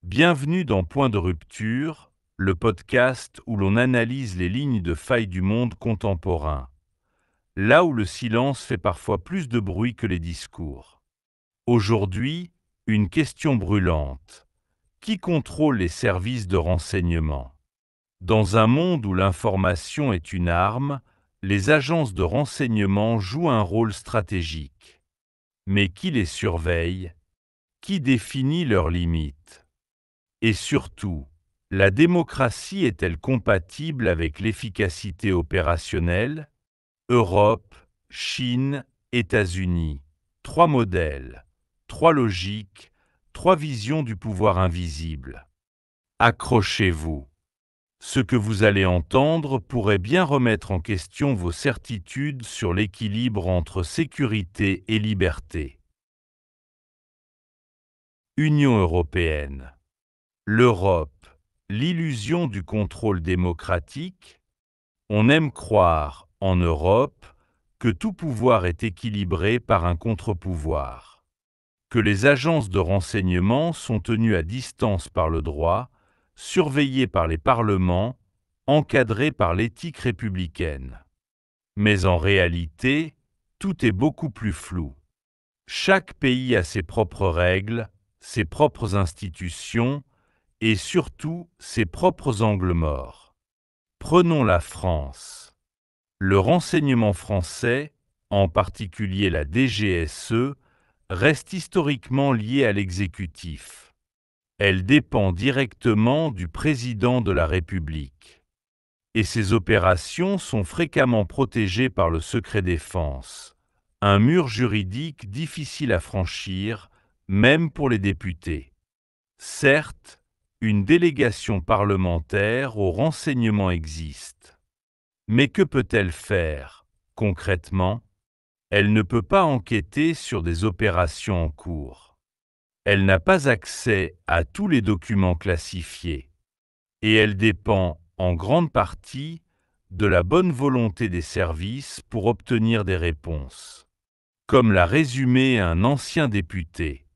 Bienvenue dans Point de rupture, le podcast où l'on analyse les lignes de faille du monde contemporain, là où le silence fait parfois plus de bruit que les discours. Aujourd'hui, une question brûlante. Qui contrôle les services de renseignement? Dans un monde où l'information est une arme, les agences de renseignement jouent un rôle stratégique. Mais qui les surveille? Qui définit leurs limites? Et surtout, la démocratie est-elle compatible avec l'efficacité opérationnelle? Europe, Chine, États-Unis. Trois modèles, trois logiques, trois visions du pouvoir invisible. Accrochez-vous. Ce que vous allez entendre pourrait bien remettre en question vos certitudes sur l'équilibre entre sécurité et liberté. Union européenne. L'Europe, l'illusion du contrôle démocratique. On aime croire, en Europe, que tout pouvoir est équilibré par un contre-pouvoir, que les agences de renseignement sont tenues à distance par le droit, surveillées par les parlements, encadrées par l'éthique républicaine. Mais en réalité, tout est beaucoup plus flou. Chaque pays a ses propres règles, ses propres institutions, et surtout ses propres angles morts. Prenons la France. Le renseignement français, en particulier la DGSE, reste historiquement lié à l'exécutif. Elle dépend directement du président de la République. Et ses opérations sont fréquemment protégées par le secret défense, un mur juridique difficile à franchir, même pour les députés. Certes, une délégation parlementaire au renseignement existe. Mais que peut-elle faire, concrètement? Elle ne peut pas enquêter sur des opérations en cours. Elle n'a pas accès à tous les documents classifiés. Et elle dépend, en grande partie, de la bonne volonté des services pour obtenir des réponses. Comme l'a résumé un ancien député.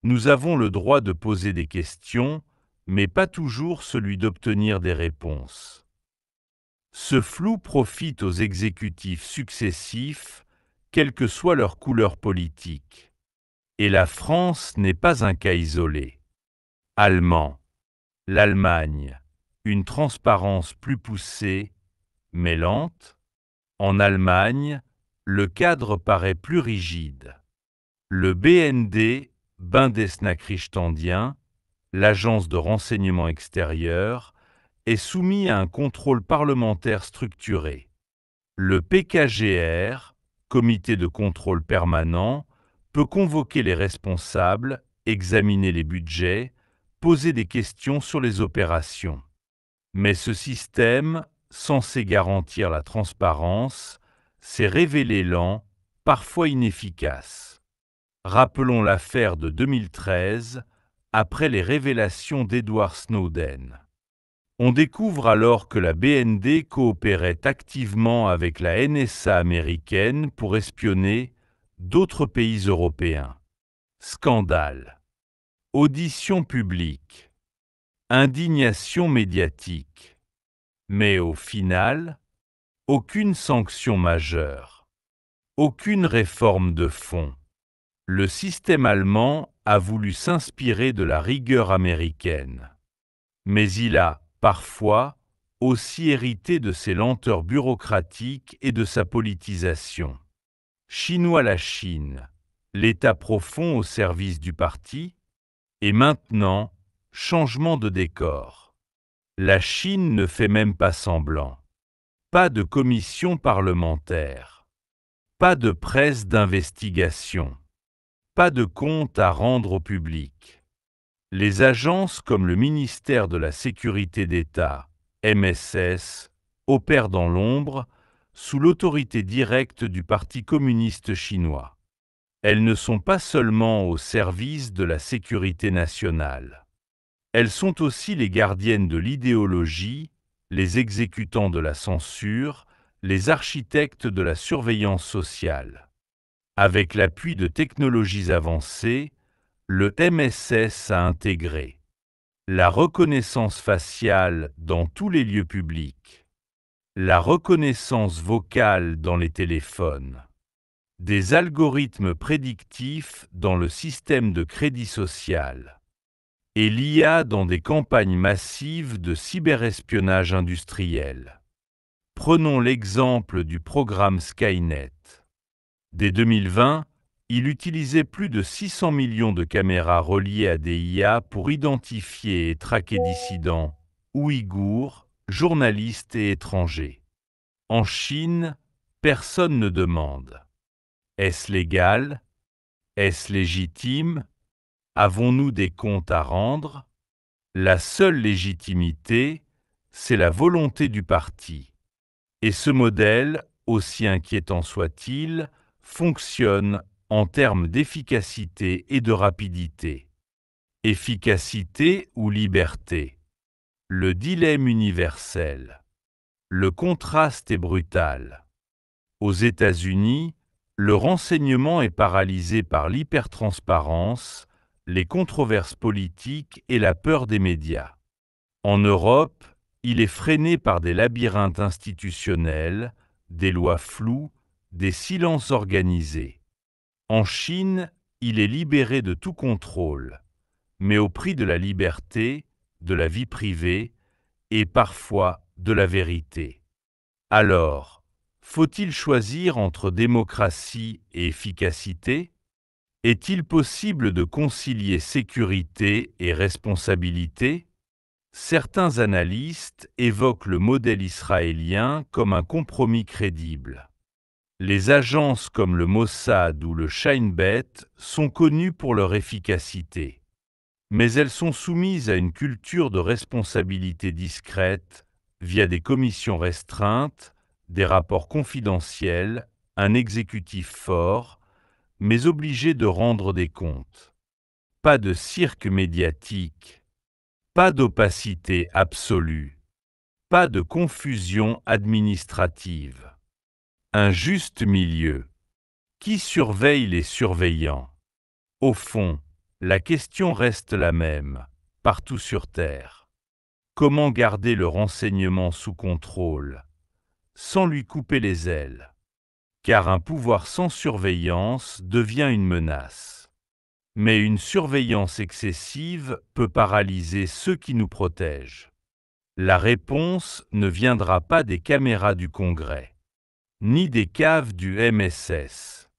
Nous avons le droit de poser des questions, mais pas toujours celui d'obtenir des réponses. Ce flou profite aux exécutifs successifs, quelle que soit leur couleur politique. Et la France n'est pas un cas isolé. Allemand. L'Allemagne. Une transparence plus poussée, mais lente. En Allemagne, le cadre paraît plus rigide. Le BND, Bundesnachrichtendienst, l'agence de renseignement extérieur, est soumis à un contrôle parlementaire structuré. Le PKGR, comité de contrôle permanent, peut convoquer les responsables, examiner les budgets, poser des questions sur les opérations. Mais ce système, censé garantir la transparence, s'est révélé lent, parfois inefficace. Rappelons l'affaire de 2013, après les révélations d'Edward Snowden. On découvre alors que la BND coopérait activement avec la NSA américaine pour espionner d'autres pays européens. Scandale. Audition publique. Indignation médiatique. Mais au final, aucune sanction majeure. Aucune réforme de fond. Le système allemand a voulu s'inspirer de la rigueur américaine. Mais il a, parfois, aussi hérité de ses lenteurs bureaucratiques et de sa politisation. Chinois la Chine, l'État profond au service du parti, et maintenant, changement de décor. La Chine ne fait même pas semblant. Pas de commission parlementaire. Pas de presse d'investigation. Pas de compte à rendre au public. Les agences comme le ministère de la Sécurité d'État, MSS, opèrent dans l'ombre, sous l'autorité directe du Parti communiste chinois. Elles ne sont pas seulement au service de la sécurité nationale. Elles sont aussi les gardiennes de l'idéologie, les exécutants de la censure, les architectes de la surveillance sociale. Avec l'appui de technologies avancées, le MSS a intégré la reconnaissance faciale dans tous les lieux publics, la reconnaissance vocale dans les téléphones, des algorithmes prédictifs dans le système de crédit social, et l'IA dans des campagnes massives de cyberespionnage industriel. Prenons l'exemple du programme Skynet. Dès 2020, il utilisait plus de 600 millions de caméras reliées à des IA pour identifier et traquer dissidents, ouïghours, journalistes et étrangers. En Chine, personne ne demande. Est-ce légal? Est-ce légitime? Avons-nous des comptes à rendre? La seule légitimité, c'est la volonté du parti. Et ce modèle, aussi inquiétant soit-il, fonctionne en termes d'efficacité et de rapidité. Efficacité ou liberté? Le dilemme universel. Le contraste est brutal. Aux États-Unis, le renseignement est paralysé par l'hypertransparence, les controverses politiques et la peur des médias. En Europe, il est freiné par des labyrinthes institutionnels, des lois floues, des silences organisés. En Chine, il est libéré de tout contrôle, mais au prix de la liberté, de la vie privée et parfois de la vérité. Alors, faut-il choisir entre démocratie et efficacité? Est-il possible de concilier sécurité et responsabilité? Certains analystes évoquent le modèle israélien comme un compromis crédible. Les agences comme le Mossad ou le Shin Bet sont connues pour leur efficacité. Mais elles sont soumises à une culture de responsabilité discrète via des commissions restreintes, des rapports confidentiels, un exécutif fort, mais obligé de rendre des comptes. Pas de cirque médiatique, pas d'opacité absolue, pas de confusion administrative. Un juste milieu. Qui surveille les surveillants? Au fond, la question reste la même, partout sur Terre. Comment garder le renseignement sous contrôle, sans lui couper les ailes? Car un pouvoir sans surveillance devient une menace. Mais une surveillance excessive peut paralyser ceux qui nous protègent. La réponse ne viendra pas des caméras du Congrès, ni des caves du MSS,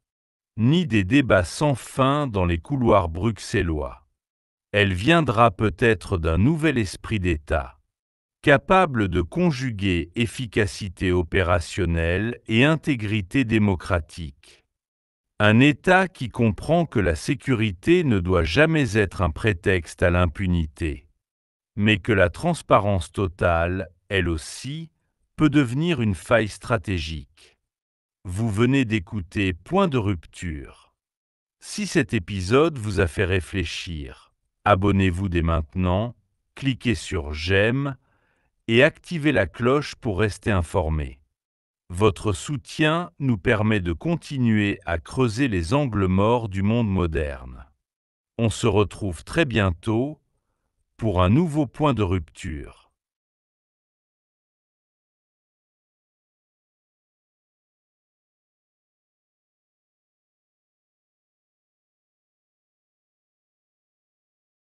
ni des débats sans fin dans les couloirs bruxellois. Elle viendra peut-être d'un nouvel esprit d'État, capable de conjuguer efficacité opérationnelle et intégrité démocratique. Un État qui comprend que la sécurité ne doit jamais être un prétexte à l'impunité, mais que la transparence totale, elle aussi, peut devenir une faille stratégique. Vous venez d'écouter Point de rupture. Si cet épisode vous a fait réfléchir, abonnez-vous dès maintenant, cliquez sur j'aime et activez la cloche pour rester informé. Votre soutien nous permet de continuer à creuser les angles morts du monde moderne. On se retrouve très bientôt pour un nouveau point de rupture.